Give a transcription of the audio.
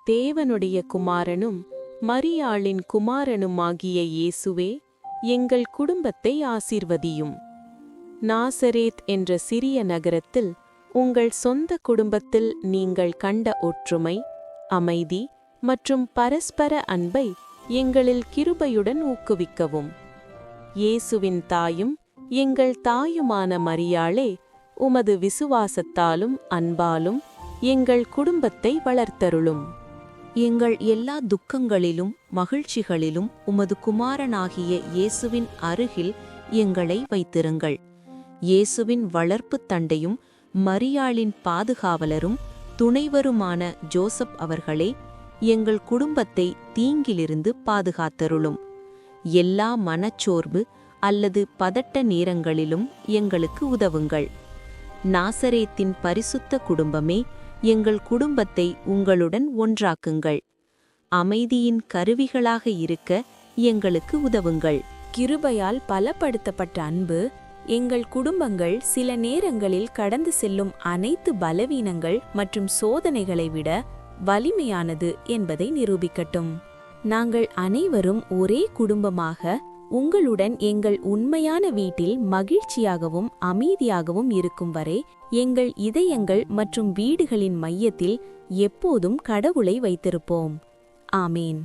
தேவனுடைய குமாரனும் மரியாளின் குமாரனுமாகிய இயேசுவே, எங்கள் குடும்பத்தை ஆசீர்வதியும். நாசரேத் என்ற சிறிய நகரத்தில் உங்கள் சொந்த குடும்பத்தில் நீங்கள் கண்ட ஒற்றுமை, அமைதி மற்றும் பரஸ்பர அன்பை எங்களில் கிருபையுடன் ஊக்குவிக்கவும். இயேசுவின் தாயும் எங்கள் தாயுமான மரியாளே, உமது விசுவாசத்தாலும் அன்பாலும் எங்கள் குடும்பத்தை வளர்த்தருளும். எங்கள் எல்லா துக்கங்களிலும் மகிழ்ச்சிகளிலும் உமது குமாரனாகிய இயேசுவின் அருகில் எங்களை வைத்திருங்கள். இயேசுவின் வளர்ப்புத் தண்டையும் மரியாளின் பாதுகாவலரும் துணைவருமான ஜோசப் அவர்களே, எங்கள் குடும்பத்தை தீங்கிலிருந்து பாதுகாத்தருளும். எல்லா மனச்சோர்வு அல்லது பதட்ட நேரங்களிலும் எங்களுக்கு உதவுங்கள். நாசரேத்தின் பரிசுத்த குடும்பமே, எங்கள் குடும்பத்தை உங்களுடன் ஒன்றாக்குங்கள். அமைதியின் கருவிகளாக இருக்க எங்களுக்கு உதவுங்கள். கிருபையால் பலப்படுத்தப்பட்ட அன்பு எங்கள் குடும்பங்கள் சில நேரங்களில் கடந்து செல்லும் அனைத்து பலவீனங்கள் மற்றும் சோதனைகளை விட வலிமையானது என்பதை நிரூபிக்கட்டும். நாங்கள் அனைவரும் ஒரே குடும்பமாக உங்களுடன் எங்கள் உண்மையான வீட்டில் மகிழ்ச்சியாகவும் அமைதியாகவும் இருக்கும் வரை எங்கள் இதயங்கள் மற்றும் வீடுகளின் மையத்தில் எப்போதும் கடவுளை வைத்திருப்போம். ஆமேன்.